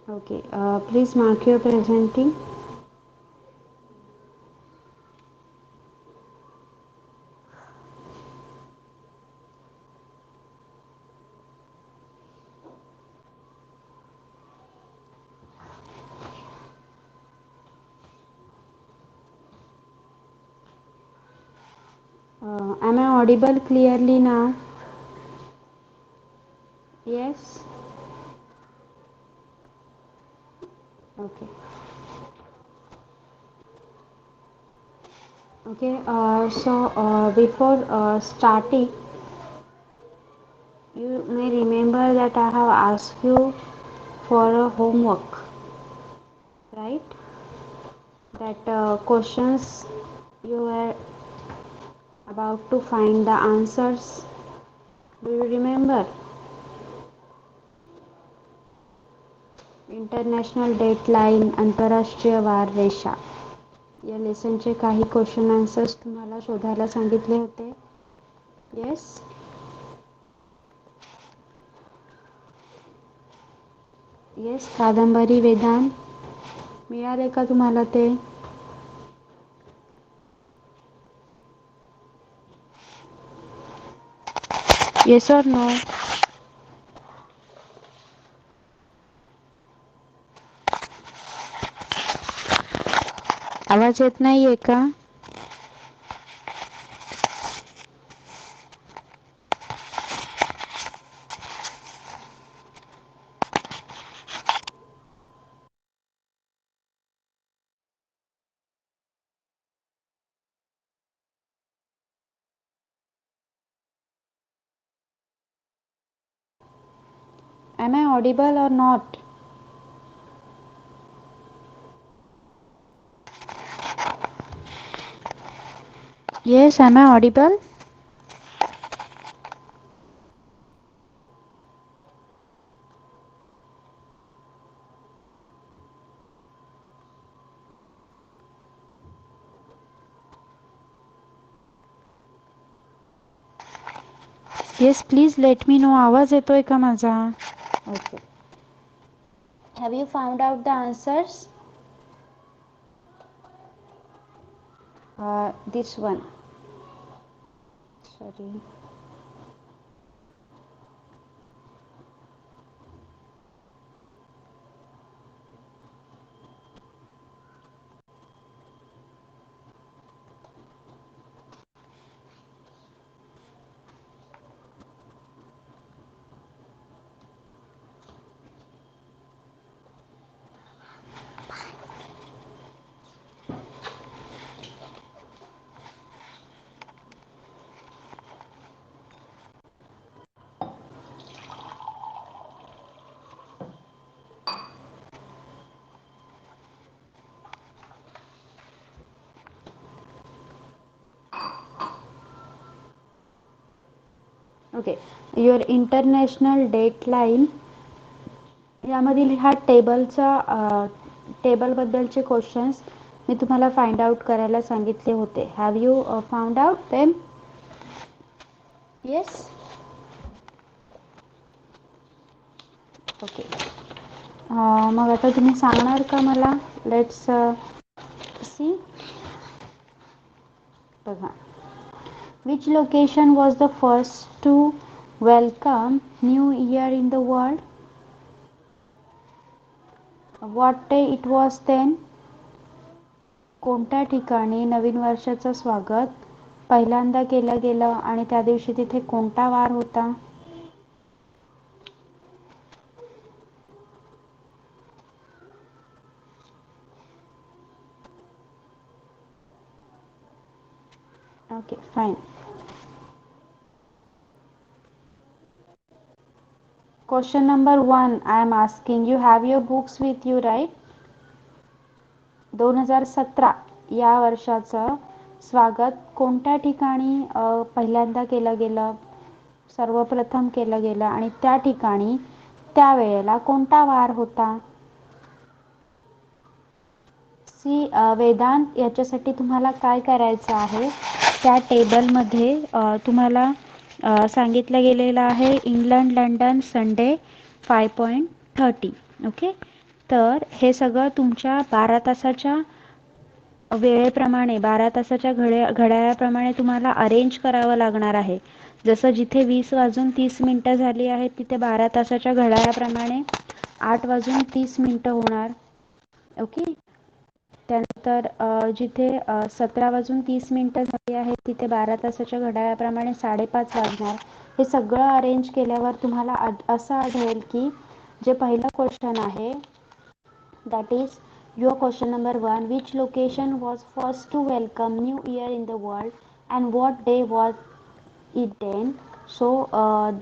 Okay, please mark your presenting. Am I audible clearly now? Yes? Okay. Okay, before starting, you may remember that I have asked you for a homework, right? That questions you were about to find the answers. Do you remember? International dateline, आंतरराष्ट्रीय वार रेषा या लेसनचे काही question answers तुम्हाला शोधायला सांगितले होते. Yes. Yes, कादंबरी वेदांत मिळाले का तुम्हाला ते? Yes or no? आवाज येत नाहीये का? Am I audible or not? Yes, am I audible? Yes, please let me know. आवाज येतोय का माझा? Okay. Have you found out the answers? This one. Sorry. Okay, your international dateline यामधील ह्या टेबलबद्दलचे क्वेश्चन्स मी तुम्हाला फाइंड आउट करायला सांगितले होते. Have you found out them? Yes. Okay. मग आता तुम्ही सांगणार का मला? Let's see. बघा, which location was the first to welcome new year in the world? What day it was then? कोणत्या ठिकाणी नवीन वर्षाचं स्वागत पहिल्यांदा केलं गेलं आणि त्या दिवशी तिथे कोणता वार होता? Okay, fine. Question number 1 I am asking you, have your books with you, right? 2017 या वर्षाचं स्वागत कोणत्या ठिकाणी पहिल्यांदा केलं गेलं, सर्वप्रथम केलं गेलं आणि त्या ठिकाणी त्यावेळेला कोणता वार होता? सी वेदांत, याच्यासाठी तुम्हाला काय करायचं आहे, त्या टेबलमध्ये तुम्हाला सांगितलं गेलेलं आहे इंग्लंड लंडन संडे 5.30. ओके, तर हे सगळं तुमच्या 12 तासाच्या वेळेप्रमाणे 12 तासाच्या घड्याळाप्रमाणे तुम्हाला अरेंज करावं लागणार आहे. जसं जिथे 20:30 झाली आहेत तिथे 12 तासाच्या घड्याळाप्रमाणे 8:30 होणार. ओके. त्यानंतर जिथे 17:30 झाली आहेत तिथे 12 तासाच्या घड्याळाप्रमाणे 5:30 वाजणार. हे सगळं अरेंज केल्यावर तुम्हाला असं आढळेल की जे पहिलं क्वेश्चन आहे that is your question number 1, which location was first to welcome new year in the world and what day was it then? So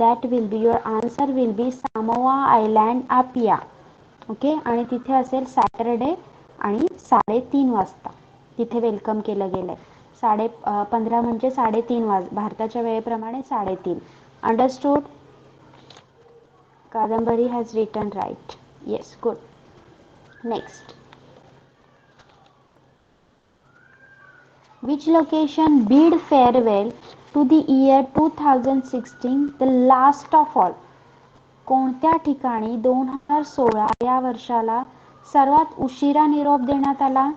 that will be your answer will be Samoa Island Apia. Okay. आणि तिथे असेल Saturday आणि 3:30 वाजता तिथे welcome केलं गेलंय. 15 म्हणजे 3:30 भारताच्या वेळेप्रमाणे 3:30. अंडरस्टूड? कादंबरी has written right. Yes, good. Next. Which location bid farewell to the year 2016 the last of all? कोणत्या ठिकाणी 2016 या वर्षाला सर्वात उशिरा निरोप देण्यात आला?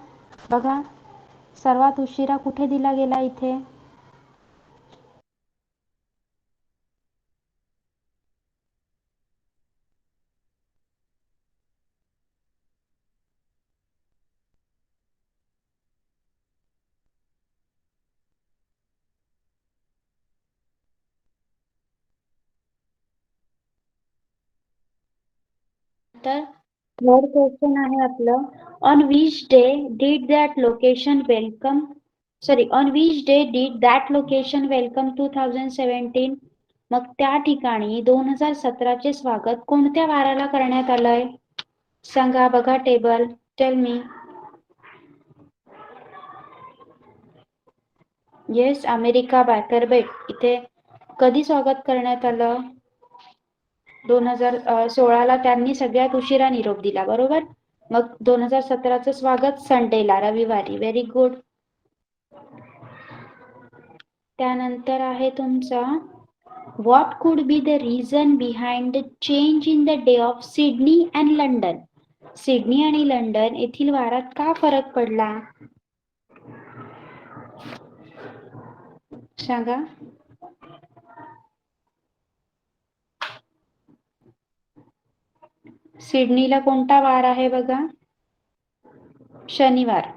बघा, सर्वात उशिरा कुठे दिला गेला इथे? तर थर्ड क्वेश्चन आहे आपलं, on which day did that location welcome on which day did that location welcome 2017? मग त्या ठिकाणी 2017 चे स्वागत कोणत्या वाराला करण्यात आलंय? सांगा. बघा table. Tell me. Yes, America बॅकरबेट इथे कधी स्वागत करण्यात आलं? 2016 ला त्यांनी सगळ्यात उशिरा निरोप दिला, बरोबर. मग 2017चं स्वागत संडेला, रविवारी. Very good. त्यानंतर आहे तुमचा, what could be the reason behind the change in the day of Sydney and London? Sydney आणि लंडन येथील वारात का फरक पडला? सांगा. सिडनीला कोणता वार आहे बघा? शनिवार.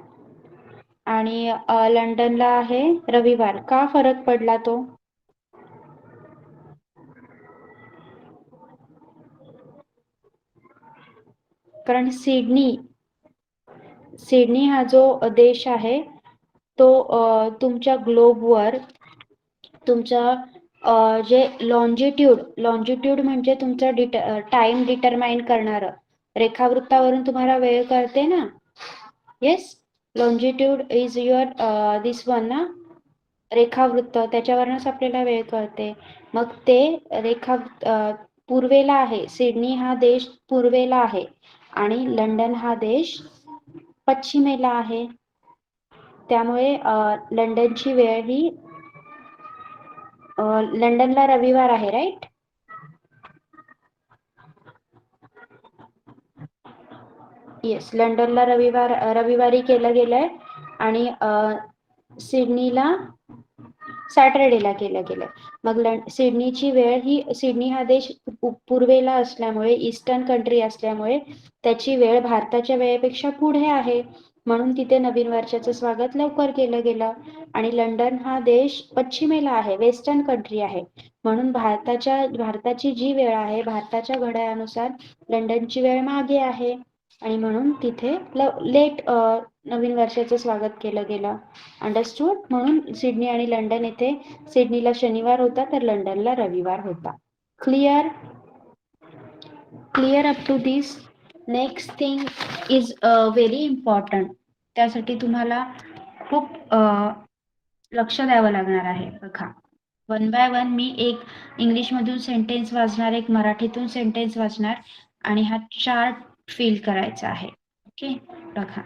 आणि लंडनला आहे रविवार. का फरक पडला तो? कारण सिडनी हा जो देश आहे तो तुमच्या ग्लोबवर तुमच्या जे लॉन्जिट्यूड म्हणजे तुमचा टाइम डिटरमाइन करणारं, रेखावृत्तावरून तुम्हाला वेळ कळते ना. Yes, longitude is your this one ना, रेखावृत्त, त्याच्यावरूनच आपल्याला वेळ कळते. मग ते पूर्वेला आहे. सिडनी हा देश पूर्वेला आहे आणि लंडन हा देश पश्चिमेला आहे. त्यामुळे लंडनची वेळ ही लंडनला रविवार आहे, राईट. येस, लंडनला रविवारी केलं गेलंय आणि सिडनीला सॅटरडेला केलं गेलंय. मग सिडनीची वेळ ही, सिडनी हा देश पूर्वेला असल्यामुळे, ईस्टर्न कंट्री असल्यामुळे त्याची वेळ भारताच्या वेळेपेक्षा पुढे आहे, म्हणून तिथे नवीन वर्षाचं स्वागत लवकर केलं गेलं. आणि लंडन हा देश पश्चिमेला आहे, वेस्टर्न कंट्री आहे, म्हणून भारताची जी वेळ आहे भारताच्या घड्याळानुसार लंडनची वेळ मागे आहे आणि म्हणून तिथे लेट नवीन वर्षाचं स्वागत केलं गेलं. अंडरस्टूड? म्हणून सिडनी आणि लंडन येथे सिडनीला शनिवार होता तर लंडनला रविवार होता. Clear up to this? Next thing is very important. त्यासाठी तुम्हाला खूप लक्ष द्यावं लागणार आहे. बघा, वन बाय वन मी एक इंग्लिशमधून सेंटेन्स वाचणार, एक मराठीतून सेंटेन्स वाचणार आणि हा चार्ट फिल करायचा आहे. ओके. बघा,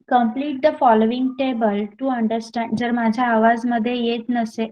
complete the following table to understand. जर माझ्या आवाज मध्ये येत नसेल,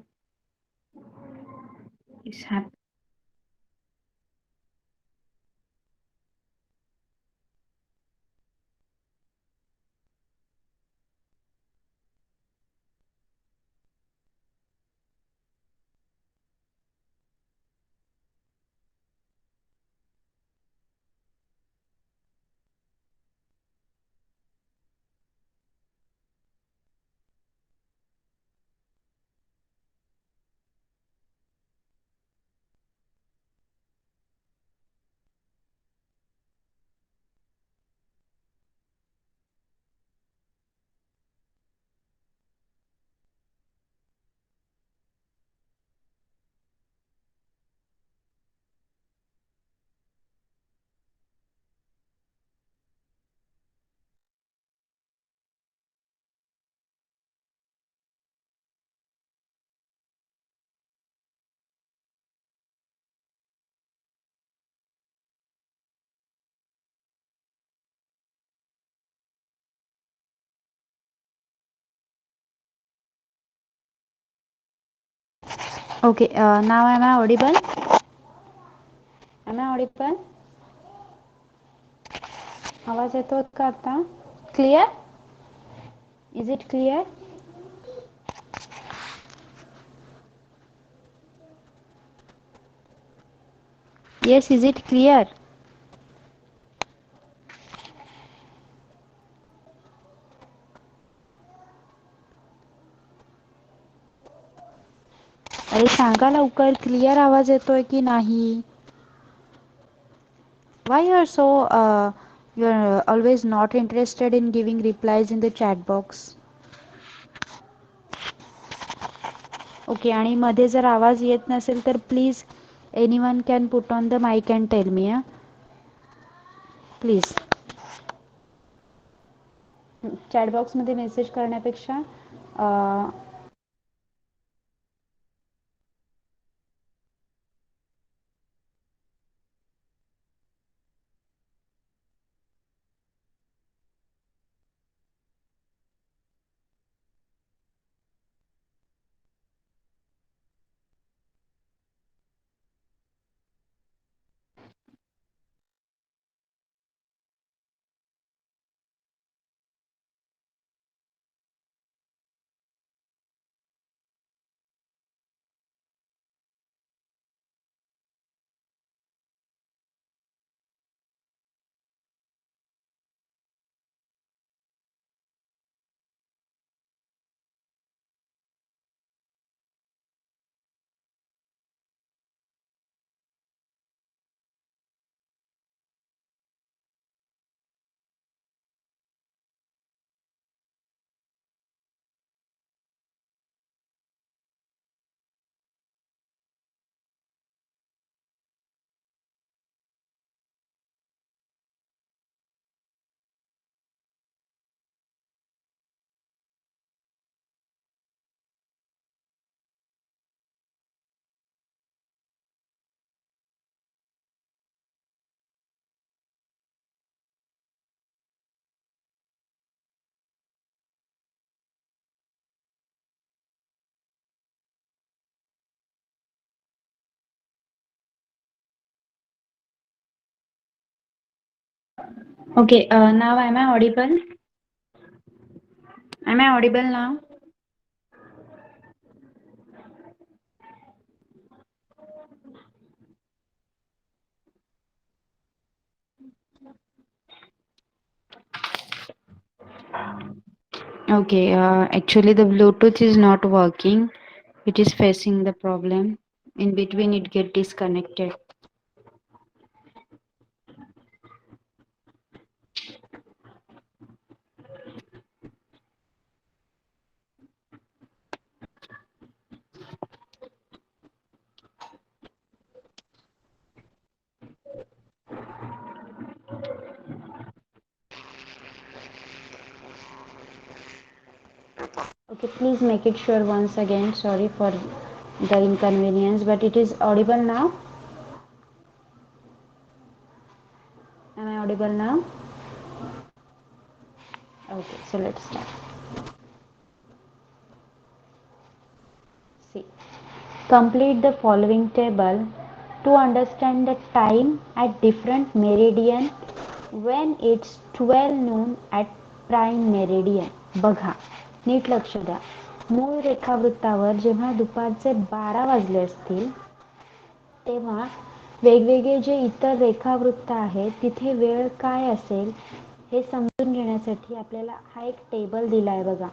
Okay, now am I audible? Am I audible? आवाज येतो का आता? Clear? Is it clear? Yes, is it clear? अरे सांगा लवकर, क्लिअर आवाज येतोय की नाही? Why you are so you are always not interested in giving replies in the chat box? Okay, आणि मध्ये जर आवाज येत नसेल तर please anyone can put on the mike and tell me. Please chat बॉक्समध्ये मेसेज करण्यापेक्षा ओके, नाव am I audible? Am I audible now? Okay, actually the Bluetooth is not working. It is facing the problem. In between it get disconnected. Okay, please make it sure once again. Sorry for the inconvenience, but it is audible now. Am I audible now? Okay, so let's start. See, complete the following table to understand the time at different meridian when it's 12 noon at prime meridian. बघा, नीट लक्ष द्या. मूळ रेखावृत्तावर जेव्हा दुपारचे 12 वाजले असतील तेव्हा वेगवेगळे जे इतर रेखावृत्त आहेत तिथे वेळ काय असेल हे समजून घेण्यासाठी आपल्याला हा एक टेबल दिलाय बघा.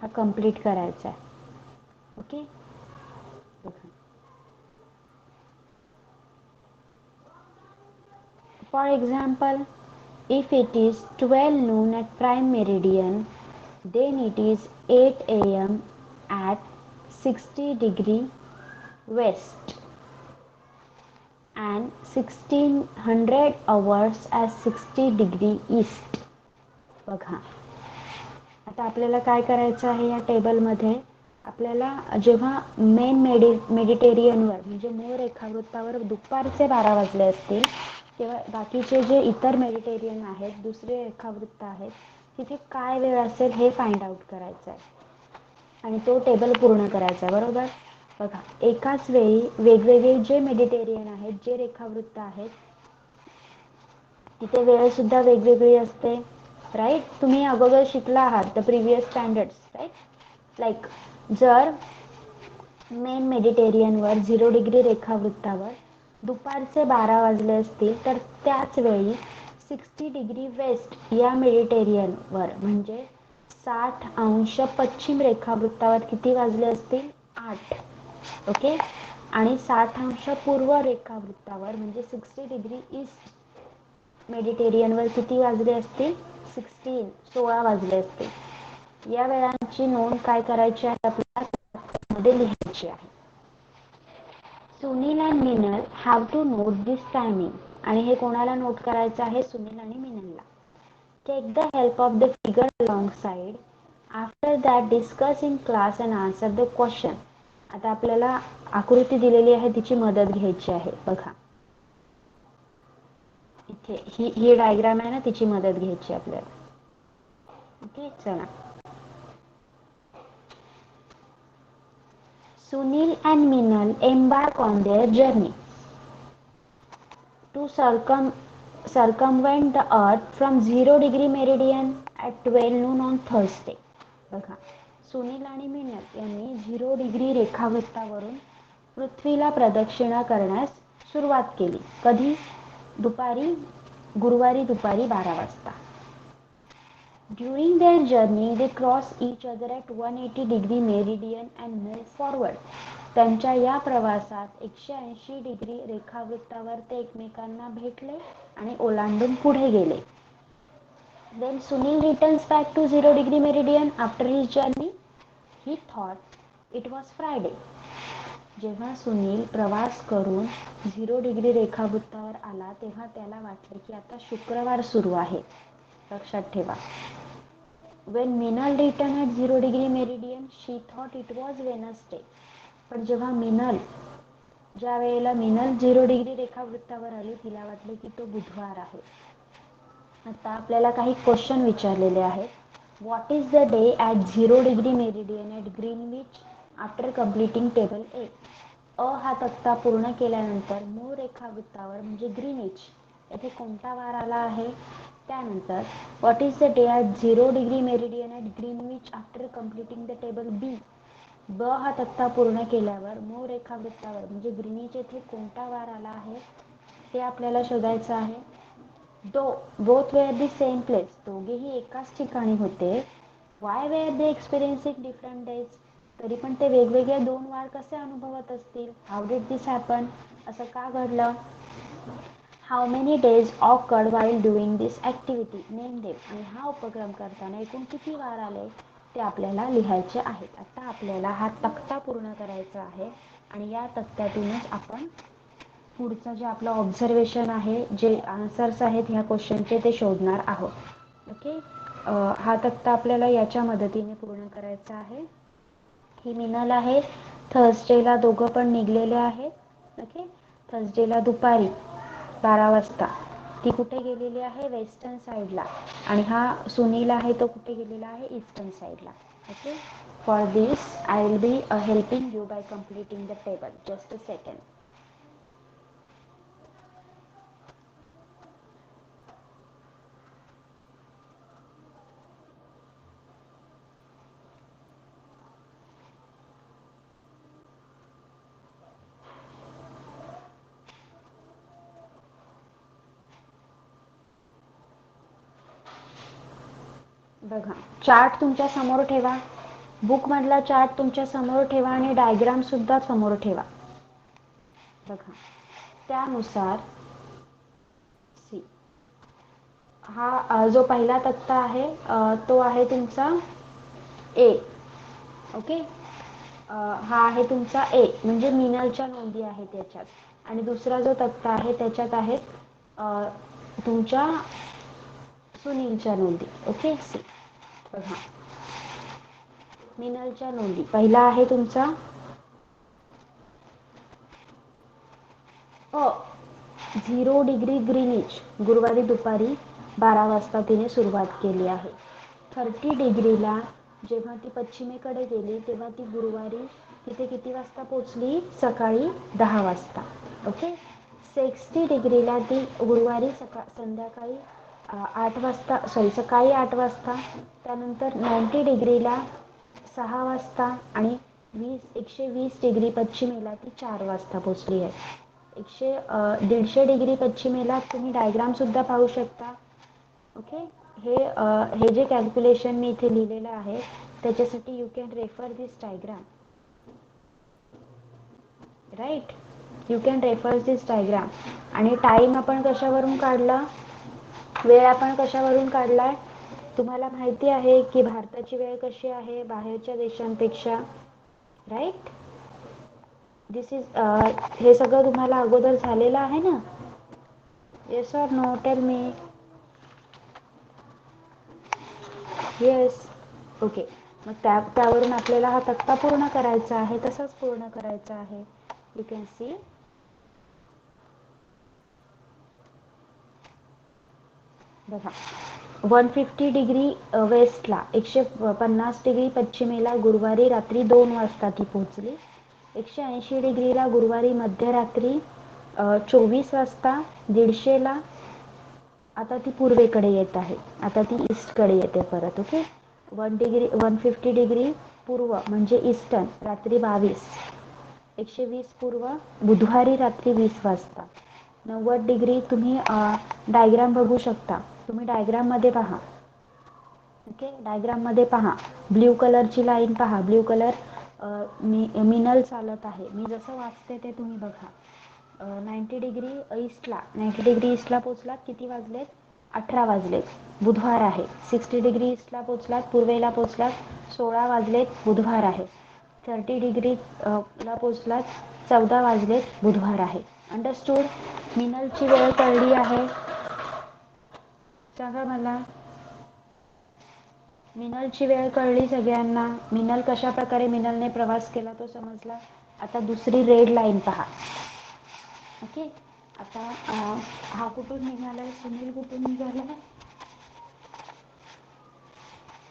हा कंप्लीट करायचा आहे. Okay, for example, if it is 12 noon at prime meridian, then it is 8 a.m. at 60° west and 1600 hours at 60° east. बघा, आता आपल्याला काय करायचं आहे या टेबलमध्ये? आपल्याला जेव्हा मेन मेडिटेरियनवर म्हणजे मूळ रेखावृत्तावर दुपारचे 12 वाजले असतील तेव्हा बाकीचे जे इतर मेडिटेरियन आहेत, दुसरे रेखावृत्त आहेत, तिथे काय वेळ असेल हे फाइंड आउट करायचं आहे आणि तो टेबल पूर्ण करायचा आहे, बरोबर? बघा, एकाच वेळी वेगवेगळे जे मेडिटेरियन आहेत, जे रेखावृत्त आहेत, तिथे वेळ सुद्धा वेगवेगळी असते. राईट, तुम्ही अगोदर शिकला आहात the previous standards, right. Like जर मेन मेडिटेरियनवर 0 डिग्री रेखावृत्तावर दुपारचे 12 वाजले असतील, तर त्याच वेळी 60 डिग्री वेस्ट या मेडिटेरियनवर म्हणजे 60 अंश पश्चिम रेखावृत्तावर किती वाजले असतील? 8. ओके. आणि 60 अंश पूर्व रेखावृत्तावर म्हणजे 60 डिग्री ईस्ट मेडिटेरियनवर किती वाजले असतील? 16 वाजले असतील. या वेळांची नोंद काय करायची आहे? आपल्याला लिहायची आहे. Sunil and Minal have to note this timing. आणि हे कोणाला नोट करायचं आहे? सुनील आणि मिनलला. Take the help of the figure alongside. After that discuss in class and answer the question. आता आपल्याला आकृती दिलेली आहे, तिची मदत घ्यायची आहे. बघा, इथे ही डायग्राम आहे ना, तिची मदत घ्यायची आपल्याला. ओके, चला. Sunil and Minal embark on their journey to circumvent the earth from 0 degree meridian at 12 noon on Thursday. बघा, सुनील आणि मिनल यांनी 0 डिग्री रेखावृत्तावरून पृथ्वीला प्रदक्षिणा करण्यास सुरुवात केली. कधी? गुरुवारी दुपारी 12 वाजता. During their journey, they cross each other at 180 degree meridian and move forward. त्यांच्या या प्रवासात 180 डिग्री रेखावृत्तावर ते एकमेकांना भेटले आणि ओलांडून पुढे गेले. Then Sunil returns back to 0 degree meridian after his journey. He thought it was Friday. जेव्हा सुनील प्रवास करून 0 डिग्री रेखावृत्तावर आला, तेव्हा त्याला वाटले की आता शुक्रवार सुरू आहे. लक्षात ठेवा. When Minal returned at 0 degree meridian, she thought it was Wednesday. पण जेव्हा ज्या वेळेला मिनल 0 डिग्री रेखावृत्तावर आली, तिला वाटले की तो बुधवार आहे. आता आपल्याला काही क्वेश्चन विचारलेले आहेत. What is the day at 0 degree meridian at Greenwich after completing table A. हा तक्ता पूर्ण केल्यानंतर मूळ रेखावृत्तावर म्हणजे ग्रीनिच येथे कोणता वार आला आहे? त्यानंतर what is the day at 0 degree meridian at Greenwich after completing the table B. हा तक्ता पूर्ण केल्यावर मूळ रेखावृत्तावर म्हणजे ग्रीनिच येथे कोणता वार आला आहे ते आपल्याला शोधायचं आहे. Both were the same place. दोघेही एकाच ठिकाणी होते. Why were they experiencing different days. तरी पण ते वेगवेगळे 2 वार कसे अनुभवत असतील? How did this happen. असं का घडलं? How many days occurred while doing this activity. Name them. आणि हा उपक्रम करताना एकूण किती वार आले ते आपल्याला लिहायचे आहेत. आता आपल्याला हा तक्ता पूर्ण करायचा आहे आणि या तक्त्यातूनच आपण पुढचं जे आपलं ऑब्झर्वेशन आहे, जे आन्सर्स आहेत ह्या क्वेश्चनचे, ते शोधणार आहोत. ओके. हा तक्ता आपल्याला याच्या मदतीने पूर्ण करायचा आहे. ही मिनल आहे. थर्सडेला दोघं पण निघलेले आहेत. ओके. थर्सडेला दुपारी 12 वाजता ती कुठे गेलेली आहे? वेस्टर्न साईडला. आणि हा सुनील आहे, तो कुठे गेलेला आहे? ईस्टर्न साईडला. Okay. For this I will be helping you by completing the table. Just a second. बघा, चार्ट तुमच्या समोर ठेवा. बुक मधला चार्ट तुमच्या समोर ठेवा आणि डायग्राम सुद्धा समोर ठेवा. बघा, त्यानुसार हा जो पहिला तक्ता आहे तो आहे तुमचा ए. ओके. हा आहे तुमचा ए, म्हणजे मिनलच्या नोंदी आहेत त्याच्यात. आणि दुसरा जो तक्ता आहे त्याच्यात आहेत तुमच्या सुनीलच्या नोंदी. ओके. सी. बघा, मिनलच्या नोंदी. पहिला आहे तुमचा 0 डिग्री ग्रीनिच. गुरुवारी दुपारी 12 वाजता तिने सुरुवात केली आहे. 30 डिग्रीला जेव्हा ती पश्चिमेकडे गेली तेव्हा ती गुरुवारी तिथे किती वाजता पोचली? सकाळी 10 वाजता. ओके. 60 डिग्रीला ती गुरुवारी संध्याकाळी 8 वाजता, सकाळी 8 वाजता. त्यानंतर 90 डिग्रीला 6 वाजता आणि 120 डिग्री पश्चिमेला ती 4 वाजता पोचली आहे. 150 डिग्री पश्चिमेला तुम्ही डायग्राम सुद्धा पाहू शकता. ओके. हे जे कॅल्क्युलेशन मी इथे लिहिलेलं आहे त्याच्यासाठी you can refer this diagram. Right, you can refer this diagram. आणि टाइम आपण कशावरून काढला? वेळ आपण कशावरून काढलाय? तुम्हाला माहिती आहे की भारताची वेळ कशी आहे बाहेरच्या देशांपेक्षा? राईट. दिस इज हे सगळं तुम्हाला अगोदर झालेलं आहे ना? Yes or no? Tell me. Yes. Okay. मग त्यावरून आपल्याला हा तक्ता पूर्ण करायचा आहे. तसंच पूर्ण करायचा आहे. You can see. बघा, 150 डिग्री वेस्टला 150 डिग्री पश्चिमेला गुरुवारी रात्री 2 वाजता ती पोहोचली. 180 डिग्रीला गुरुवारी मध्यरात्री 24 वाजता. 150ला आता ती पूर्वेकडे येत आहे. आता ती ईस्टकडे येते परत. ओके. 150 डिग्री पूर्व म्हणजे ईस्टर्न रात्री 22. 120 पूर्व बुधवारी रात्री 20 वाजता. 90 डिग्री तुम्ही डायग्राम बघू शकता. तुम्ही डायग्राममध्ये पहा. ओके. डायग्राममध्ये पहा. ब्ल्यू कलरची लाईन पहा. ब्ल्यू कलर मिनल चालत आहे. मी जसं वाचते ते तुम्ही बघा. 90 डिग्री ईस्टला 90 डिग्री ईस्टला पोचलात. किती वाजलेत? 18 वाजलेत. बुधवार आहे. 60 डिग्री ईस्टला पोचलात, पूर्वेला पोचलात, 16 वाजलेत. बुधवार आहे. 30 डिग्री ला पोचलात, 14 वाजलेत. बुधवार आहे. अंडरस्टूड? मिनलची वेळ कळली आहे? सांगा मला. मिनलची वेळ कळली सगळ्यांना? मिनल कशा प्रकारे मिनलने प्रवास केला तो समजला. आता दुसरी रेड लाईन पहा. ओके. आता हा कुठून निघालाय? सुनील कुठून निघालाय?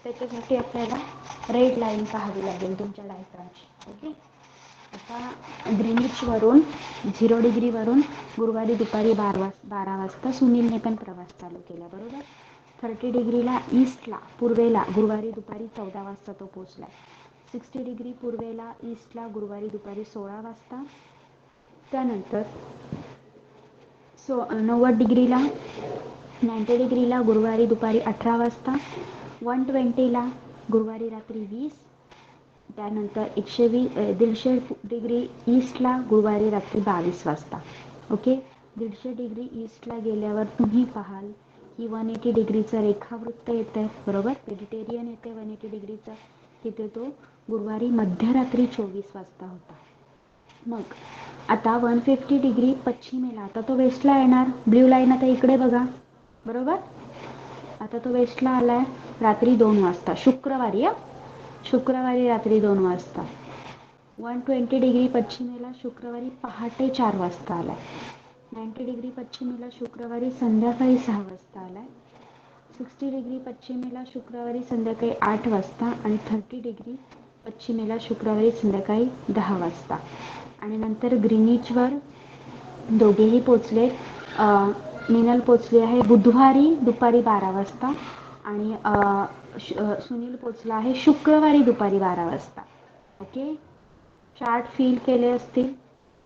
त्याच्यासाठी आपल्याला रेड लाईन पाहावी लागेल तुमच्या डायग्रामची. ओके. आता ग्रीनिचवरून 0 डिग्रीवरून गुरुवारी दुपारी 12 वाजता सुनीलने पण प्रवास चालू केला. बरोबर. 30 डिग्रीला ईस्टला पूर्वेला गुरुवारी दुपारी 14 वाजता तो पोचला. 60 डिग्री पूर्वेला ईस्टला गुरुवारी दुपारी 16 वाजता. त्यानंतर 90 डिग्रीला 90 डिग्रीला गुरुवारी दुपारी 18 वाजता. 120ला गुरुवारी रात्री 20. त्यानंतर 150 डिग्री ईस्टला गुरुवारी रात्री 22 वाजता. ओके. 150 डिग्री ईस्टला गेल्यावर तुम्ही पाहाल की 180 डिग्रीचं रेखावृत्त येतं आहे. बरोबर. मेडिटेरियन येते 180 डिग्रीचं. तिथे तो गुरुवारी मध्यरात्री 24 वाजता होता. मग आता 150 डिग्री पश्चिमेला आता तो वेस्टला येणार. ब्ल्यू लाईन आता इकडे बघा. बरोबर. आता तो वेस्टला आलाय रात्री 2 वाजता. शुक्रवारी शुक्रवारी रात्री 2 वाजता. 120 डिग्री पश्चिमेला शुक्रवारी पहाटे 4 वाजता आलाय. 90 डिग्री पश्चिमेला शुक्रवारी संध्याकाळी 6 वाजता आलाय. 60 डिग्री पश्चिमेला शुक्रवारी संध्याकाळी 8 वाजता आणि 30 डिग्री पश्चिमेला शुक्रवारी संध्याकाळी 10 वाजता. आणि नंतर ग्रीनिचवर दोघेही पोचले. मिनल पोचली आहे बुधवारी दुपारी 12 वाजता आणि सुनील पोचला आहे शुक्रवारी दुपारी 12 वाजता. ओके. चार्ट फिल केले असतील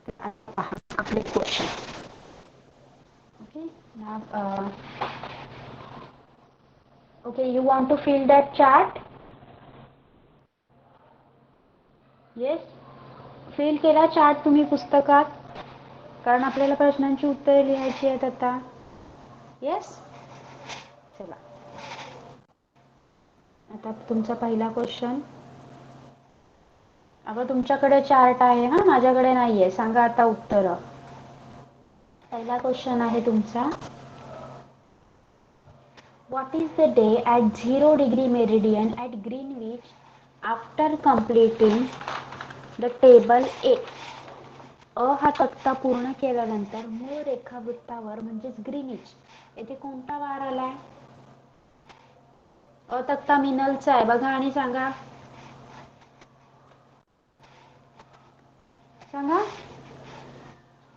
तर पहा आपले question. Okay. Okay, you want to fill that chart? Yes. Fill केला चार्ट तुम्ही पुस्तकात? कारण आपल्याला प्रश्नांची उत्तरे लिहायची आहेत आता. येस. चला, आता तुमचा पहिला क्वेश्चन. अगं तुमच्याकडे चार्ट आहे हा, माझ्याकडे नाहीये. सांगा आता उत्तर. पहिला क्वेश्चन आहे तुमचा. What is the day at 0 degree meridian at Greenwich after completing the table A? हा तक्ता पूर्ण केल्यानंतर मूळ रेखावृत्तावर म्हणजेच ग्रीनिच येथे कोणता वार आलाय? तक्ता मिनलचा आहे बघा आणि सांगा. सांगा.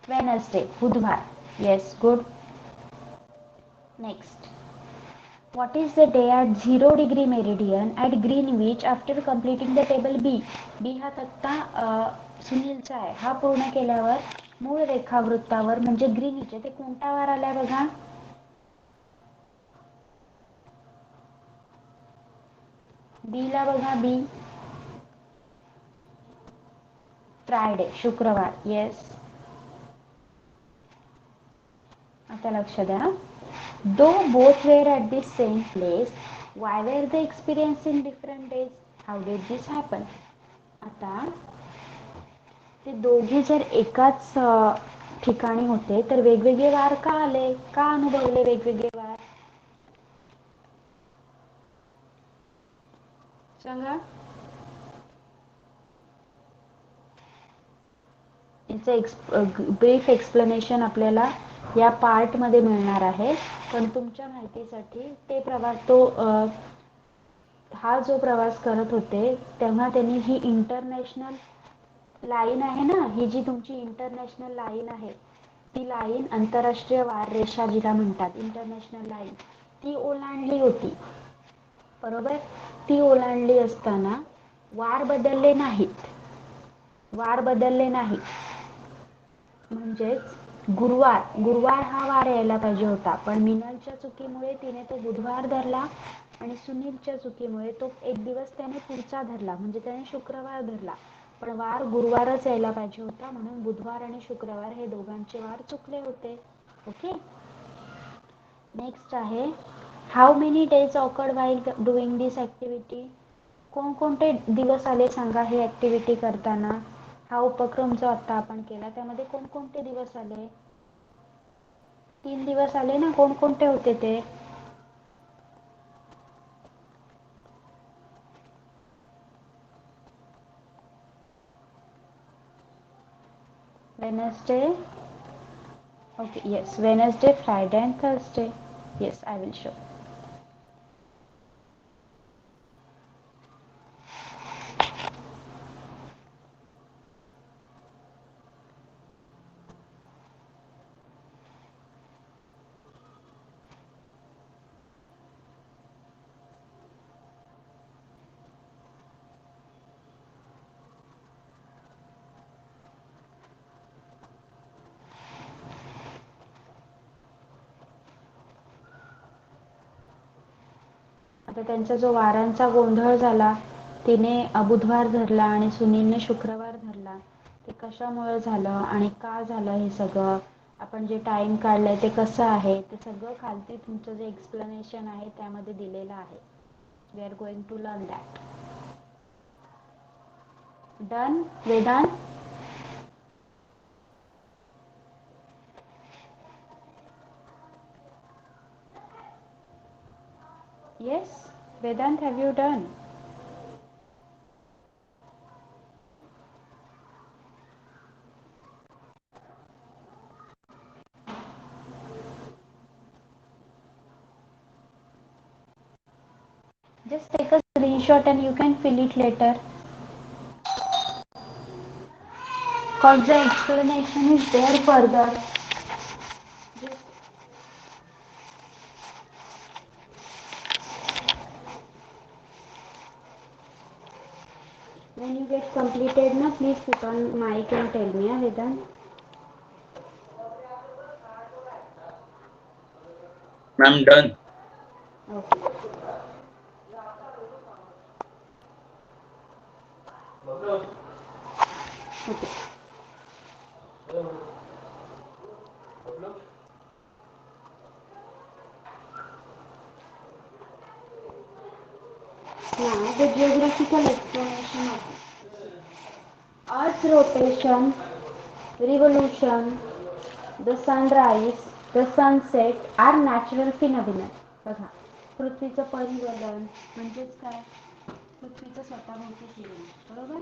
वेनसडे, बुधवार. Yes, good. Next. What is the day at 0 degree meridian at Greenwich after completing the table B? B हा तक्ता सुनीलचा आहे. हा पूर्ण केल्यावर मूळ रेखावृत्तावर म्हणजे ग्रीनविच ते कोणता वार आलाय बघा. बी ला बघा. बी फ्रायडे, शुक्रवार. येस. आता लक्ष द्या. दो both were at the same place, why were they experiencing different days? How did this happen? आता ते दोघे जर एकाच ठिकाणी होते तर वेगवेगळे वार का आले, का अनुभवले वेगवेगळे वार सांगा. याचं ब्रीफ एक्सप्लेनेशन आपल्याला या पार्ट मध्ये मिळणार आहे. पण तुमच्या माहितीसाठी ते प्रवास हा जो प्रवास करत होते तेव्हा त्यांनी ही इंटरनॅशनल लाईन आहे ना, ही जी तुमची इंटरनॅशनल लाईन आहे ती लाईन आंतरराष्ट्रीय वार रेषा जिला म्हणतात इंटरनॅशनल लाईन, ती ओलांडली होती. बरोबर. ती ओलांडली असताना वार बदलले नाहीत. वार बदलले नाही. म्हणजेच गुरुवार हा वार यायला पाहिजे होता, पण मीनलच्या चुकीमुळे तिने तो बुधवार धरला आणि सुनीलच्या चुकीमुळे तो एक दिवस त्याने पुढचा धरला, म्हणजे त्याने शुक्रवार धरला. पण वार गुरुवारच यायला पाहिजे होता, म्हणून बुधवार आणि शुक्रवार हे दोघांचे वार चुकले होते. ओके. नेक्स्ट आहे how many days awkward while doing this activity. कोणकोणते दिवस आले सांगा ही ऍक्टिव्हिटी करताना. हा उपक्रम जो आता आपण केला त्यामध्ये कोणकोणते दिवस आले. 3 दिवस आले ना. कोणकोणते होते ते. Wednesday. Okay. Yes. Wednesday, Friday and Thursday. Yes, I will show. आता त्यांचा जो वारांचा गोंधळ झाला, तिने बुधवार धरला आणि सुनीलने शुक्रवार धरला, ते कशामुळे झालं आणि का झालं हे सगळं, आपण जे टाइम काढलंय ते कसं आहे ते सगळं खालती तुमचं जे एक्सप्लेनेशन आहे त्यामध्ये दिलेलं आहे. We are going to learn that. Done Vedant. Yes, Vedant, have you done? Just take a screenshot and you can fill it later. Because the explanation is there further. Just when you get completed, na, please put on mic and tell me, Vedant. I'm done. Okay. Okay. Now the geographical explanation of Earth's rotation, revolution, the sunrise, the sunset are natural phenomena. बघा, पृथ्वीचं परिवर्तन म्हणजेच काय, पृथ्वीचं स्वतःभोवती फिरणे. बरोबर.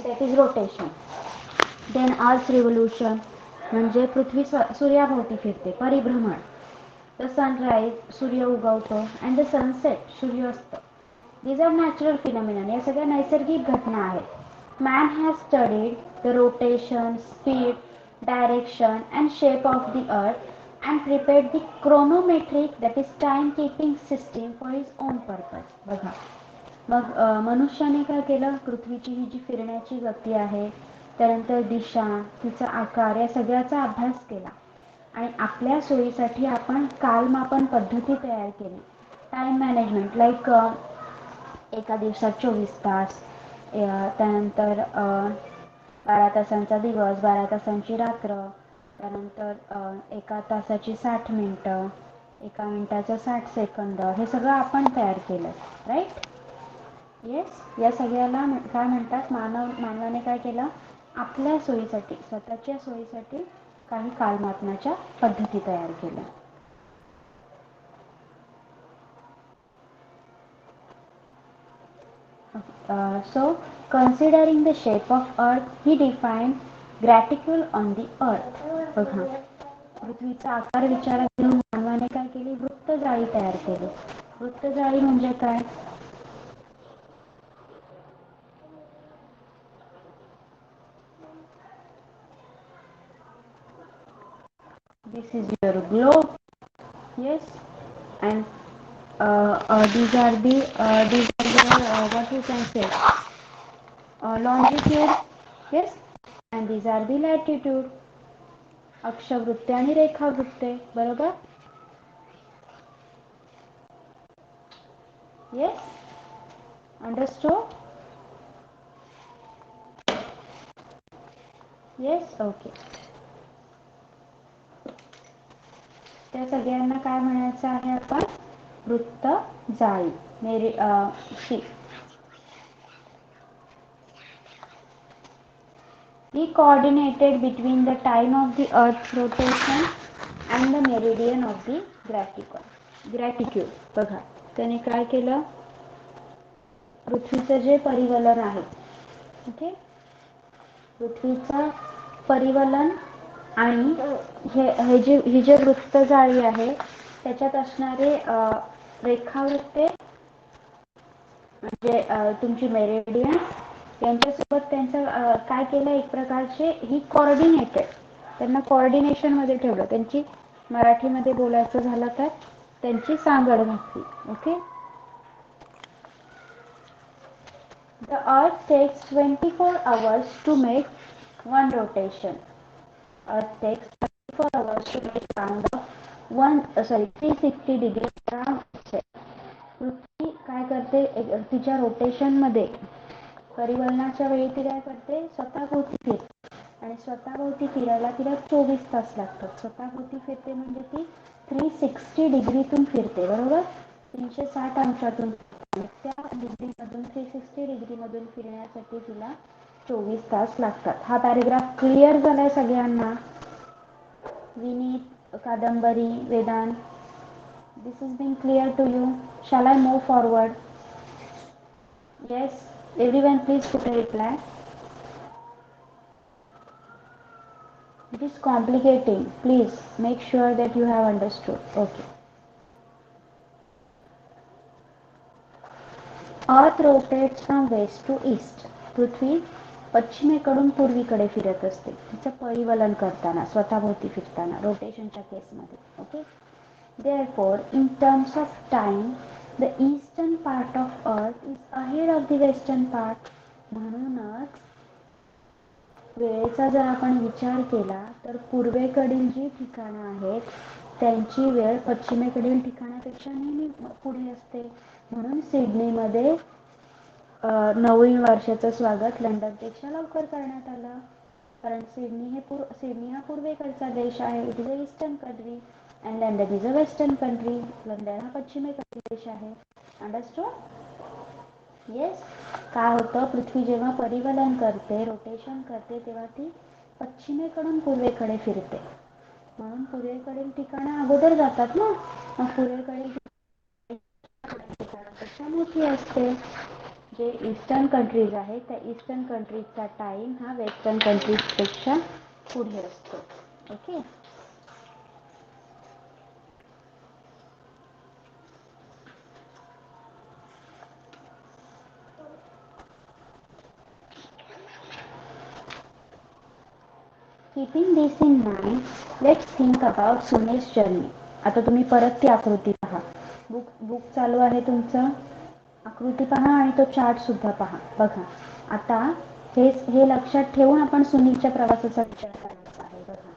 That is rotation. Then earth revolution म्हणजे पृथ्वी सूर्याभोवती फिरते, परिभ्रमण. द सनराईज सूर्य उगवतो अँड द सनसेट सूर्यास्त. These are natural phenomena. या सगळ्या नैसर्गिक घटना आहेत. Man has studied the rotation, speed, direction, and shape of the earth and prepared the chronometric, that is time-keeping system for his own purpose. बघा, मग मनुष्याने काय केलं, पृथ्वीची ही जी फिरण्याची गती आहे, त्यानंतर दिशा, तिचा आकार, या सगळ्याचा अभ्यास केला आणि आपल्या सोयीसाठी आपण कालमापन पद्धती तयार केली. टाइम मॅनेजमेंट लाईक एका दिवसात 24 तास, त्यानंतर 12 तासांचा दिवस, 12 तासांची रात्र, त्यानंतर एका तासाची 60 मिनिटं, एका मिनिटाचं 60 सेकंद, हे सगळं आपण तयार केलं. राईट? येस. या सगळ्याला काय म्हणतात, मानवाने काय केलं, आपल्या सोयीसाठी, स्वतःच्या सोयीसाठी काही कालमापनाच्या पद्धती तयार केल्या. So considering the shape of earth, he defined graticule on the earth. बघा, पृथ्वीचा आकार विचारात घेऊन मानवाने काय केली, वृत्तजाळी तयार केली. वृत्तजाळी म्हणजे काय? This is your globe. Yes, and these are what you can say, longitude. Yes, and these are the latitude. अक्षवृत्ते आणि रेखावृत्ते. बरोबर? Yes, understood? Yes, okay. त्या सगळ्यांना काय म्हणायचं आहे आपण, वृत्त जाळी. He coordinated between the time of the earth's rotation and the meridian of the gratitude. बघा, त्याने काय केलं, पृथ्वीचं जे परिवलन आहे, ओके, पृथ्वीचं परिवलन आणि ही जे वृत्तजाळी आहे त्याच्यात असणारे रेखावृत्ते म्हणजे तुमची मेरिडियन यांच्यासोबत त्यांचं काय केलं, एक प्रकारचे ही कोऑर्डिनेटेड, त्यांना कोऑर्डिनेशन मध्ये ठेवलं, त्यांची मराठीमध्ये बोलायचं झालं तर त्यांची सांगड घातली. Okay. The earth takes 24 hours to make one rotation. Earth takes 24 hours to make round of 360 degrees around itself. पृथ्वी काय करते, तिच्या रोटेशन मध्ये, परिवलनाच्या वेळी ती काय करते, स्वतःभोवती फिरते आणि स्वतःभोवती फिरायला तिला 24 तास लागतात. स्वतःभोवती फिरते म्हणजे ती 360 डिग्रीतून फिरते. बरोबर? 360 अंशातून. त्या डिग्रीमधून 360 डिग्रीमधून फिरण्यासाठी तिला 24 तास लागतात. हा पॅरेग्राफ क्लिअर झालाय सगळ्यांना? विनीत, कादंबरी, Vedanta, this is being clear to you? Shall I move forward? Yes, everyone please put a reply. It is complicating. Please make sure that you have understood. Okay. Earth rotates from west to east. पृथ्वी पश्चिमेकडून पूर्वीकडे फिरत असते, तिचं परिवलन करताना, स्वतःभोवती फिरताना, रोटेशनच्या केसमध्ये. Okay. Therefore, in terms of time, the eastern part of Earth is ahead of the western part. म्हणूनच वेळेचा जर आपण विचार केला तर पूर्वेकडील जी ठिकाणं आहेत त्यांची वेळ पश्चिमेकडील ठिकाणापेक्षा नेहमी पुढे असते. म्हणून सिडनीमध्ये नवीन वर्षाचं स्वागत लंडनपेक्षा लवकर करण्यात आलं, कारण सिडनी हा पूर्वेकडचा देश आहे. It is a eastern country and London is a western country. London हा पश्चिमेकडचा देश आहे. अंडरस्टूड? येस. काय होतं, पृथ्वी जेव्हा परिवलन करते, रोटेशन करते, तेव्हा ती पश्चिमेकडून पूर्वेकडे फिरते. म्हणून पूर्वेकडील ठिकाणं अगोदर जातात ना, मग पूर्वेकडील ठिकाणापेक्षा मोठी असते. जे ईस्टर्न कंट्रीज आहेत त्या ईस्टर्न कंट्रीजचा टाइम हा वेस्टर्न कंट्रीजपेक्षा पुढे असतो. Okay. Keeping this in mind, let's think about Sunil's journey. आता तुम्ही परत ती आकृती पहा. बुक चालू आहे तुमचं. आकृती पहा आणि तो चार्ट सुद्धा पहा. बघा आता हे लक्षात ठेवून आपण सुनीलच्या प्रवासाचा विचार करायचा आहे. बघा,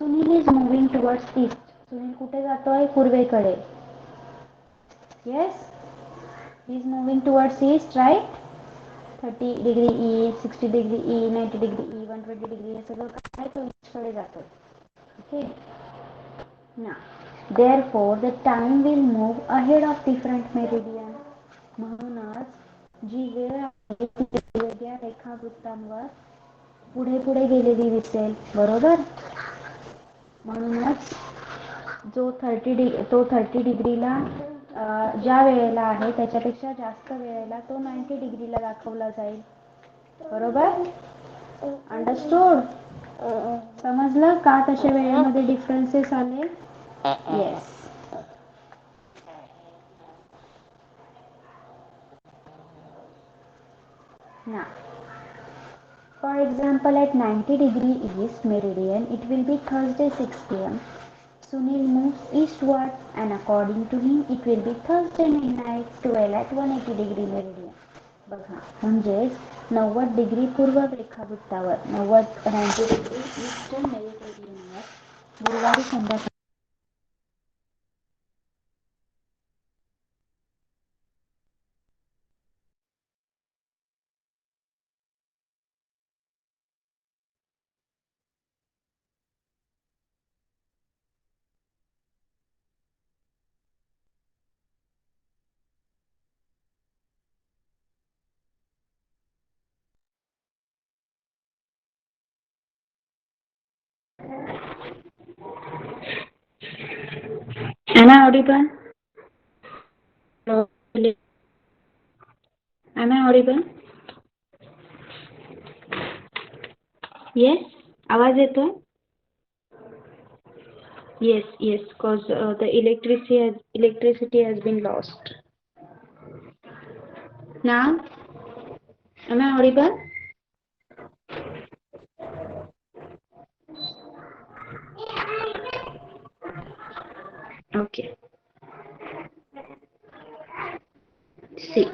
Sunil is moving towards east. Sunil कुठे जातोय? पूर्वेकडे. Yes, he is moving towards east, right. 30 degree E, 60 degree E, 90 degree E, 120 degree, हे सगळं काय तो ईस्टकडे जातोय. ओके ना, therefore the time will move ahead of different meridian. म्हणूनच जी वेळ आहे ती वेगवेगळ्या रेखावृत्तांवर पुढे पुढे गेलेली दिसेल. बरोबर. म्हणूनच जो 30 डिग्रीला ज्या वेळेला आहे त्याच्यापेक्षा जास्त वेळेला तो 90 डिग्रीला दाखवला जाईल. बरोबर. अंडरस्टूड. समजलं का तशा वेळेमध्ये डिफरन्सेस आले? Yes. Now, for example, at 90 degree east meridian, it will be Thursday 6 p.m. Sunil moves eastward and according to him, it will be Thursday midnight 12 at 180 degree meridian. बघा, म्हणजेच 90 डिग्री पूर्व रेखावृत्तावर 90 degree eastern मेरिडियनवर गुरुवारी संध्याकाळी Am I audible? Am I audible? Yes? आवाज येतोय? Yes, because the electricity has been lost. Now, am I audible? Okay. See,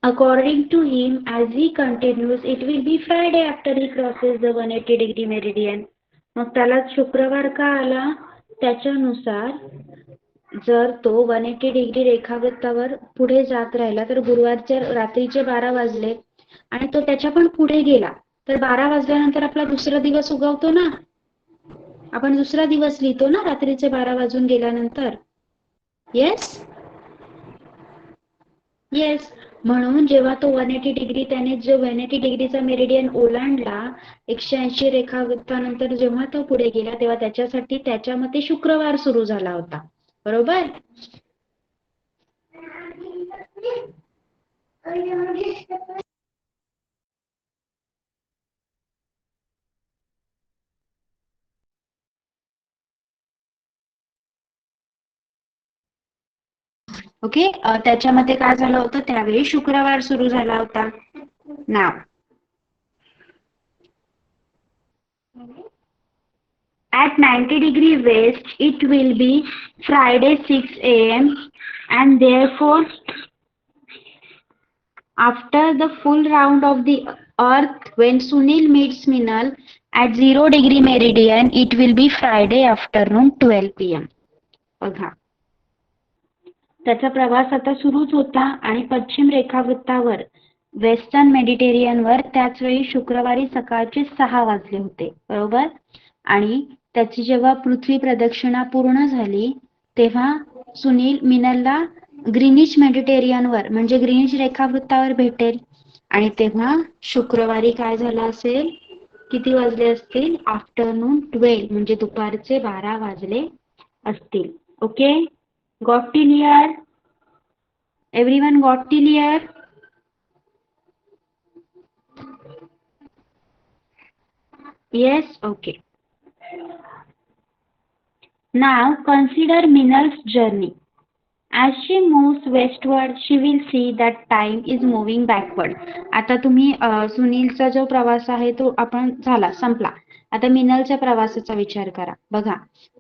according to him, as he continues, it will be Friday after he crosses the 180 degree meridian. मग त्याला शुक्रवार का आला? त्याच्यानुसार जर तो 180 डिग्री रेखावृत्तावर पुढे जात राहिला तर गुरुवारच्या रात्रीचे 12 वाजले आणि तो त्याच्या पण पुढे गेला तर 12 वाजल्यानंतर आपला दुसरा दिवस उगवतो ना. आपण दुसरा दिवस लिहितो ना रात्रीचे 12 वाजून गेल्यानंतर. येस. येस. म्हणून जेव्हा तो 180 डिग्री त्याने जो 180 डिग्रीचा मेरिडियन ओलांडला 180 रेखावृत्तानंतर जेव्हा तो पुढे गेला तेव्हा त्याच्यासाठी त्याच्या मते शुक्रवार सुरू झाला होता. बरोबर. ओके. त्याच्यामध्ये काय झालं होतं त्यावेळी शुक्रवार सुरू झाला होता. नाव at 90 degree west it will be Friday 6 a.m. and therefore after the full round of the earth when Sunil meets Minal at 0 degree meridian it will be Friday afternoon 12 p.m. बघा, त्याचा प्रवास आता सुरूच होता आणि पश्चिम रेखावृत्तावर वेस्टर्न मेडिटेरियनवर त्याच वेळी शुक्रवारी सकाळचे 6 वाजले होते. बरोबर. आणि त्याची जेव्हा पृथ्वी प्रदक्षिणा पूर्ण झाली तेव्हा सुनील मिनलला ग्रीनिच मेडिटेरियनवर म्हणजे ग्रीनिच रेखावृत्तावर भेटेल आणि तेव्हा शुक्रवारी काय झालं असेल? किती वाजले असतील? आफ्टरनून 12 म्हणजे दुपारचे 12 वाजले असतील. Okay. Got till here? Everyone got till here? Yes? Okay. Now consider Minal's journey. As she moves westward, she will see that time is moving backward. आता तुम्ही सुनीलचा जो प्रवास आहे तो आपण झाला संपला. आता मिनलच्या प्रवासाचा विचार करा. बघा,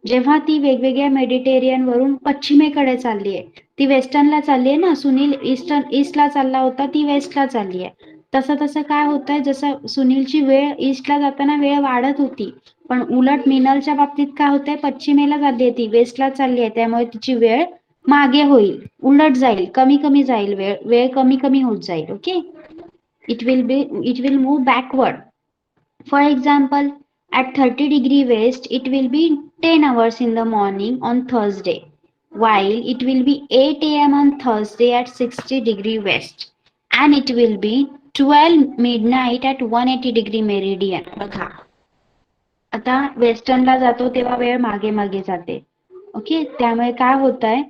जेव्हा ती वेगवेगळ्या मेडिटेरियन वरून पश्चिमेकडे चालली आहे, ती वेस्टर्नला चालली आहे ना, सुनील ईस्टला चालला होता, ती वेस्टला चालली आहे. तसं तसं काय होतंय, जसं सुनीलची वेळ ईस्टला जाताना वेळ वाढत होती, पण उलट मिनलच्या बाबतीत काय होतंय, पश्चिमेला चालली आहे, ती वेस्टला चालली आहे, त्यामुळे तिची वेळ मागे होईल, उलट जाईल, कमी कमी जाईल, वेळ वेळ कमी कमी होत जाईल. Okay, it will move backward. For example, at 30° west, it will be 10 hours in the morning on Thursday, while it will be 8 a.m. on Thursday at 60° west, and it will be 12 midnight at 180° meridian. बघा, आता वेस्टर्नला जातो तेव्हा वेळ मागे मागे जाते. Okay, त्यामुळे काय होत आहे,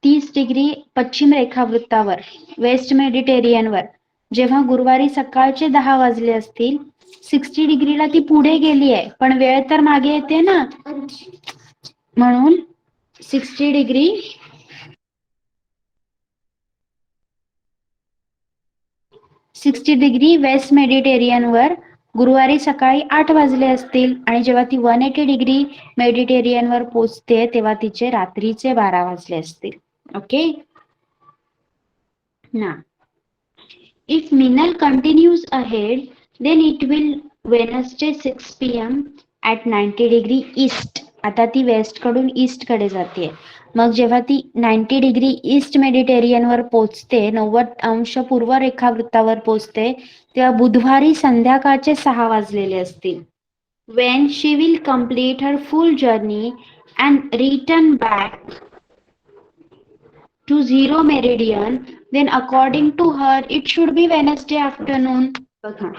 30° पश्चिम रेखावृत्तावर, वेस्ट मेडिटेरियनवर, जेव्हा गुरुवारी सकाळचे 10 वाजले असतील, 60°ला ती पुढे गेली आहे, पण वेळ तर मागे येते ना, म्हणून 60° 60° वेस्ट मेडिटेरियनवर गुरुवारी सकाळी 8 वाजले असतील, आणि जेव्हा ती 180° मेडिटेरियनवर पोहोचते तेव्हा तिचे रात्रीचे 12 वाजले असतील. ओके ना, if Minal continues ahead, then it will Wednesday 6 p.m. at 90° east. आता ती वेस्ट कडून ईस्ट कडे जाते. मग जेव्हा ती 90° ईस्ट मेडिटेरियनवर पोहोचते, 90° पूर्व रेखावृत्तावर पोहोचते, तेव्हा बुधवारी संध्याकाळचे 6 वाजलेले असतील. When she will complete her full journey and return back to zero meridian, then according to her it should be Wednesday afternoon. बघा,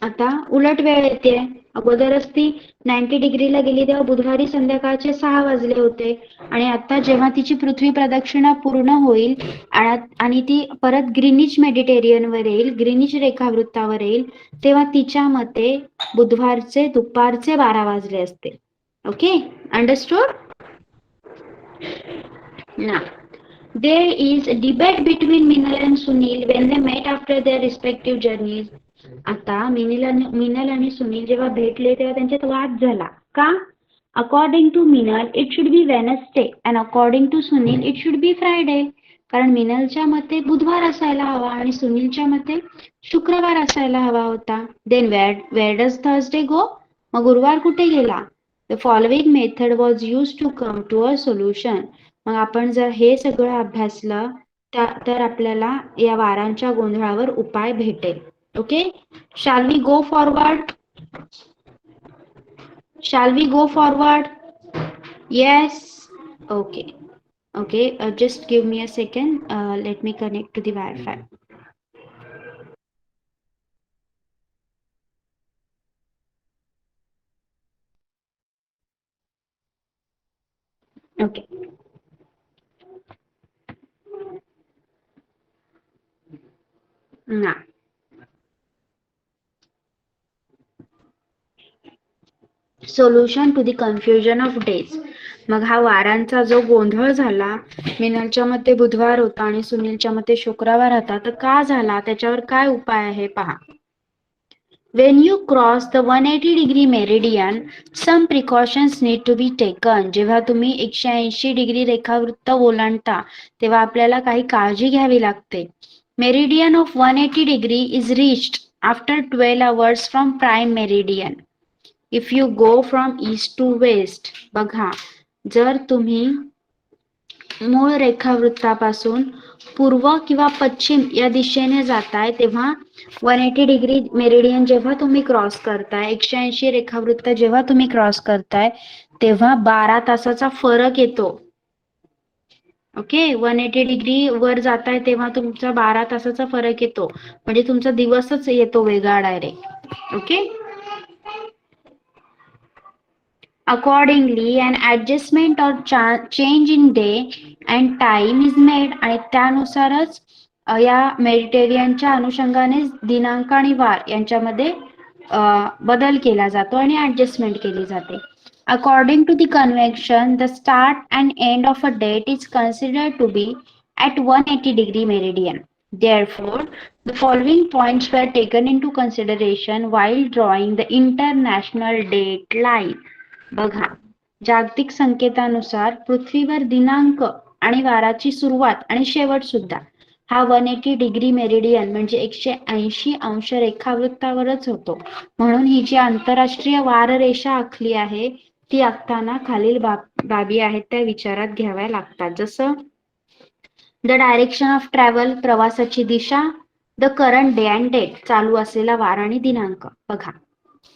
आता उलट वेळ येते. अगोदरच ती 90°ला गेली तेव्हा बुधवारी संध्याकाळचे 6 वाजले होते, आणि आता जेव्हा तिची पृथ्वी प्रदक्षिणा पूर्ण होईल आणि ती परत ग्रीनिच मेडिटेरियनवर येईल, ग्रीनिच रेखावृत्तावर येईल, तेव्हा तिच्या मते बुधवारचे दुपारचे 12 वाजले असते. Okay, understood? Now, there is a debate between Minal and Sunil when they met after their respective journeys. आता मिनल आणि सुनील जेव्हा भेटले तेव्हा त्यांच्यात वाद झाला. का? According to Minal it should be Wednesday and according to Sunil it should be Friday. कारण मिनलच्या मते बुधवार असायला हवा आणि सुनीलच्या मते शुक्रवार असायला हवा होता. Then where does Thursday go? मग गुरुवार कुठे गेला? The following method was use to come to a solution. मग आपण जर हे सगळं अभ्यासलं तर आपल्याला या वारांच्या गोंधळावर उपाय भेटेल. Okay, shall we go forward? Shall we go forward? Yes. Okay. Okay, just give me a second. Let me connect to the Wi-Fi. Okay. Now, solution to the confusion of days. मग हा वारांचा जो गोंधळ झाला, मिनलच्या मते बुधवार होता आणि सुनीलच्या मते शुक्रवार होता, तर का झाला, त्याच्यावर काय उपाय आहे पहा. When you cross the 180° meridian, some precautions need to be taken. जेव्हा तुम्ही 180° रेखावृत्त ओलांडता तेव्हा आपल्याला काही काळजी घ्यावी लागते. Meridian of 180° is reached after 12 hours from prime meridian. If you go from east to west, बघा, जर तुम्ही मूळ रेखावृत्तापासून पूर्व किंवा पश्चिम या दिशेने जाताय तेव्हा 180° मेरिडियन जेव्हा तुम्ही क्रॉस करताय, 180 रेखावृत्त जेव्हा तुम्ही क्रॉस करताय तेव्हा 12 तासाचा फरक येतो. ओके, 180° वर जाताय तेव्हा तुमचा 12 तासाचा फरक येतो, म्हणजे तुमचा दिवसच येतो वेगळा direct. Okay, accordingly an adjustment or change in day and time is made. आणि त्यानुसारच या मेडिटेरियनच्या अनुषंगाने दिनांक आणि वार यांच्यामध्ये बदल केला जातो आणि ऍडजस्टमेंट केली जाते. According to the convention, the start and end of a date is considered to be at 180° meridian. Therefore, the following points were taken into consideration while drawing the international date line. बघा, जागतिक संकेतानुसार पृथ्वीवर दिनांक आणि वाराची सुरुवात आणि शेवट सुद्धा हा 180 डिग्री मेरिडियन म्हणजे 180 अंश रेखावृत्तावरच होतो. म्हणून ही जी आंतरराष्ट्रीय वाररेषा आखली आहे ती आखताना खालील बाबी आहेत त्या विचारात घ्याव्या लागतात. जसं द डायरेक्शन ऑफ ट्रॅव्हल, प्रवासाची दिशा, the current day and date, चालू असलेला वार आणि दिनांक. बघा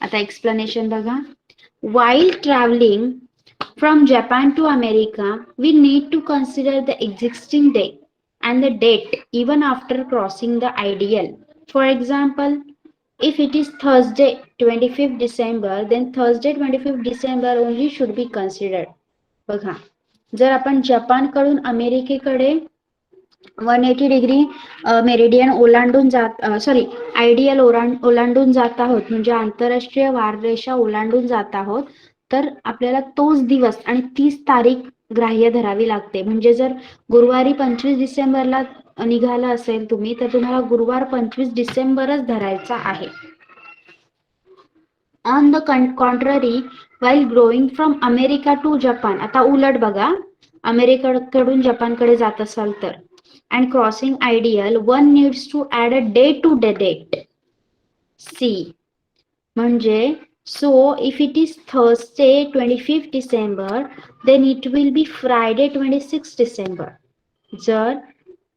आता एक्सप्लेनेशन बघा. While traveling from Japan to America, we need to consider the existing day and the date even after crossing the ideal. For example, if it is Thursday 25th December, then Thursday 25th December only should be considered. बघा, जर आपण जपानकडून अमेरिकेकडे 180 degree meridian ओलांडून जात ideal ओलांडून जात आहोत म्हणजे आंतरराष्ट्रीय वाररेषा ओलांडून जात आहोत, तर आपल्याला तोच दिवस आणि 30 तारीख ग्राह्य धरावी लागते. म्हणजे जर गुरुवारी 25 डिसेंबरला निघाला असेल तुम्ही, तर तुम्हाला गुरुवार 25 डिसेंबरच धरायचा आहे. On the contrary, while growing from America to Japan, आता उलट बघा, अमेरिकेकडून जपानकडे जात असाल तर, and crossing ideal, one needs to add a day to the date. C. म्हणजे so if it is Thursday 25th December, then it will be Friday 26th December. जर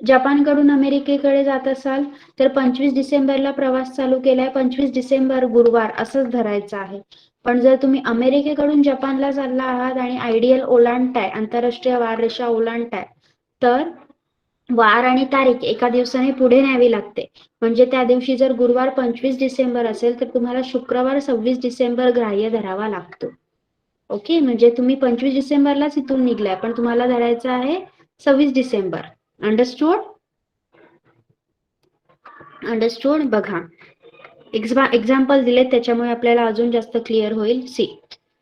जपानकडून अमेरिकेकडे जात असाल तर 25 डिसेंबरला प्रवास चालू केलाय, 25 डिसेंबर गुरुवार असंच धरायचं आहे. पण जर तुम्ही अमेरिकेकडून जपानला चालला आहात आणि आयडियल ओलांडताय, आंतरराष्ट्रीय वाररेषा ओलांडताय, तर वार आणि तारीख एका दिवसाने पुढे न्यावी लागते. म्हणजे त्या दिवशी जर गुरुवार 25 डिसेंबर असेल तर तुम्हाला शुक्रवार 26 डिसेंबर ग्राह्य धरावा लागतो. ओके, म्हणजे तुम्ही 25 डिसेंबरलाच इथून निघलाय पण तुम्हाला धरायचं आहे 26 डिसेंबर. अंडरस्टूड? अंडरस्टूड? बघा एक्झाम्पल दिलेत त्याच्यामुळे आपल्याला अजून जास्त क्लिअर होईल. See.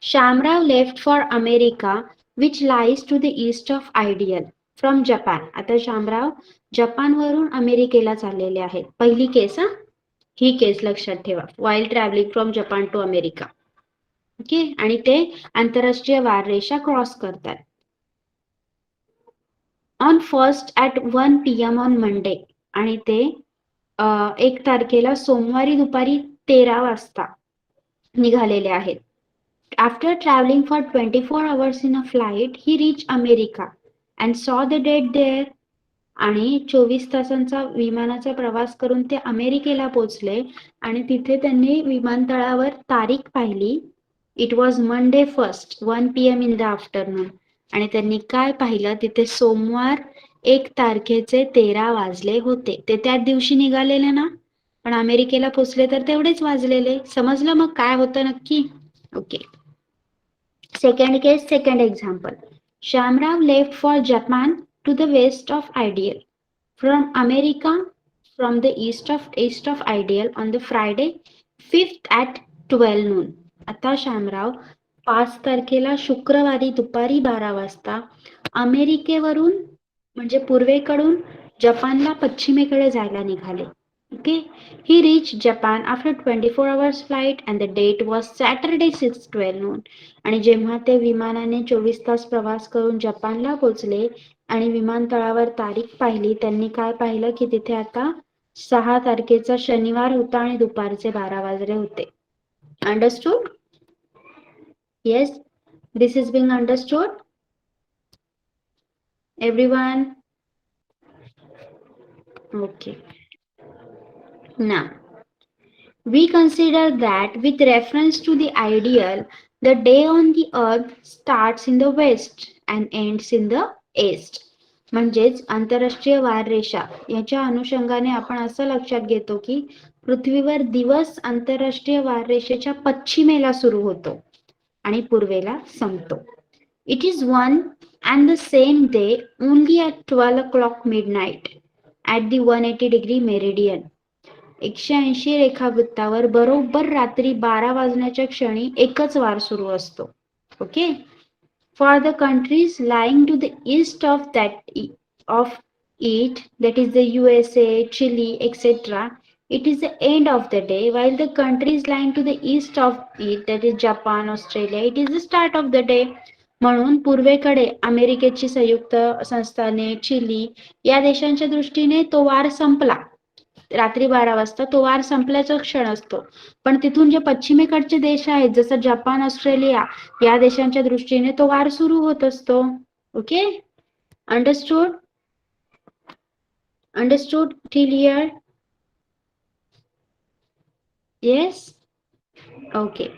Shamrao left for America which lies to the east of ideal from Japan. आता शामराव जपानवरून अमेरिकेला चाललेले आहेत. पहिली केस हा, ही केस लक्षात ठेवा. While travelling from Japan to America. Okay, आणि ते आंतरराष्ट्रीय वाररेषा क्रॉस करतात. On first at 1 PM on Monday, आणि ते 1 तारखेला सोमवारी दुपारी 13 वाजता निघालेले आहेत. After travelling for 24 hours in a flight, he reach America and सॉ द डेट देअर. आणि 24 तासांचा विमानाचा प्रवास करून ते अमेरिकेला पोहोचले आणि तिथे त्यांनी विमानतळावर तारीख पाहिली. It was Monday 1st 1 PM in the afternoon. आणि त्यांनी काय पाहिलं, तिथे सोमवार 1 तारखेचे 13 वाजले होते. ते त्याच दिवशी निघालेले ना, पण अमेरिकेला पोहोचले तर तेवढेच वाजलेले. समजलं मग काय होतं नक्की? Okay. Second case, second example. Shamrao left for Japan to the west of ideal from America from the east of ideal on the Friday 5th at 12 noon. आता शामराव 5 तारखेला शुक्रवारी दुपारी 12 वाजता अमेरिकेवरून म्हणजे पूर्वेकडून जपानला पश्चिमेकडे जायला निघाले. Okay, he reached Japan after 24 hours flight and the date was Saturday 6:12 noon. आणि जेव्हा ते विमानाने 24 तास प्रवास करून जपानला पोहोचले आणि विमानतळावर तारीख पाहिली, त्यांनी काय पाहिलं की तिथे आता 6 तारखेचा शनिवार होता आणि दुपारचे 12 वाजले होते. Understood? Yes, this is being understood everyone? Okay. Now, we consider that with reference to the ideal, the day on the earth starts in the west and ends in the east. म्हणजेच आंतरराष्ट्रीय वाररेषा याच्या अनुषंगाने आपण असं लक्षात घेतो की पृथ्वीवर दिवस आंतरराष्ट्रीय वाररेषेच्या पश्चिमेला सुरू होतो आणि पूर्वेला संपतो. It is one and the same day only at 12 o'clock midnight at the 180 degree meridian. 180 रेखावृत्तावर बरोबर रात्री 12 वाजण्याच्या क्षणी एकच वार सुरू असतो. Okay. For the countries lying to the east of it, that is the USA, Chile, etc., it is the end of the day, while the countries lying to the east of it, that is Japan, Australia, it is the start of the day. म्हणून पूर्वेकडे अमेरिकेची संयुक्त संस्थाने, chilli या देशांच्या दृष्टीने तो वार संपला. रात्री 12 वाजता तो वार संपल्याचा क्षण असतो. पण तिथून जे पश्चिमेकडचे देश आहेत, जसं जपान, ऑस्ट्रेलिया या देशांच्या दृष्टीने तो वार सुरू होत असतो. Okay, understood? Understood till here? Yes? Okay.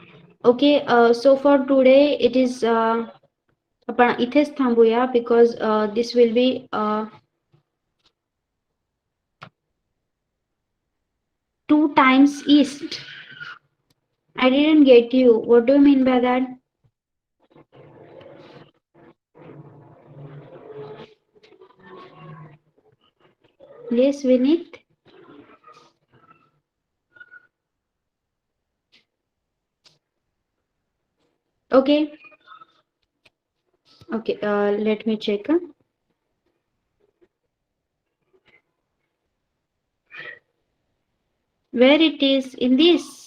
Okay, so for today it is आपण इथेच थांबूया because this will be 2 times east. I didn't get you. What do you mean by that? Yes, Vinit? Okay. Okay, let me check. Where it is in this?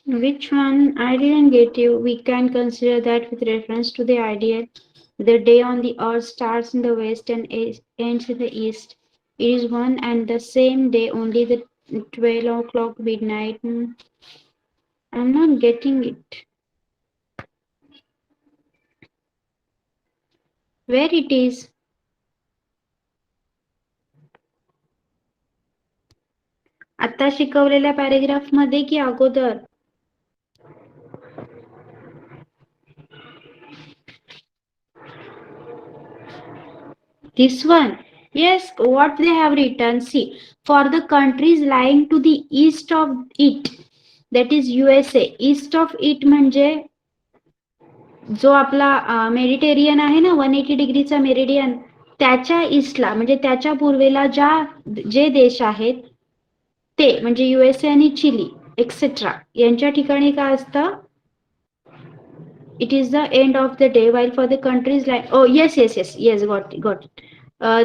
Which one? I didn't get you. We can consider that with reference to the idea the day on the earth starts in the west and ends in the east. It is one and the same day, only the 12 o'clock midnight. I'm not getting it. Where it is? आता शिकवलेल्या paragraph मध्ये की अगोदर? This one? Yes, what they have written, see, for the countries lying to the east of it, that is USA, east of it म्हणजे जो आपला Mediterranean आहे ना, 180 डिग्रीचा मेरिडियन, त्याच्या ईस्टला म्हणजे त्याच्या पूर्वेला जे देश आहेत ते म्हणजे USA आणि चिली एक्सेट्रा यांच्या ठिकाणी काय असतं? It is the end of the day, while for the countries like, oh yes, got it.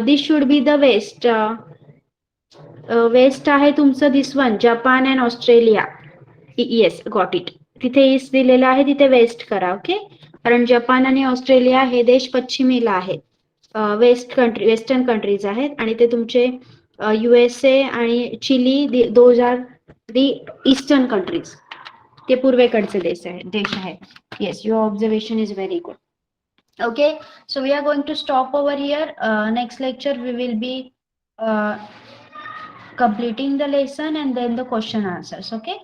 This should be the west. West आहे तुमचं this one, Japan and Australia. Yes, got it. तिथे east दिलेलं आहे, तिथे waste करा. Okay, कारण Japan आणि Australia हे देश पश्चिमेला आहेत, वेस्टर्न कंट्रीज आहेत, आणि ते तुमचे USA आणि Chile those are the eastern countries, ते पूर्वेकडचे देश आहेत. Yes, your observation is very good. Okay, so we are going to stop over here. Next lecture we will be completing the lesson and then the question answers. Okay,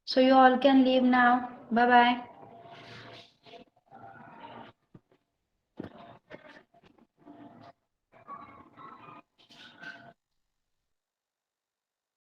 so you all can leave now. Bye bye.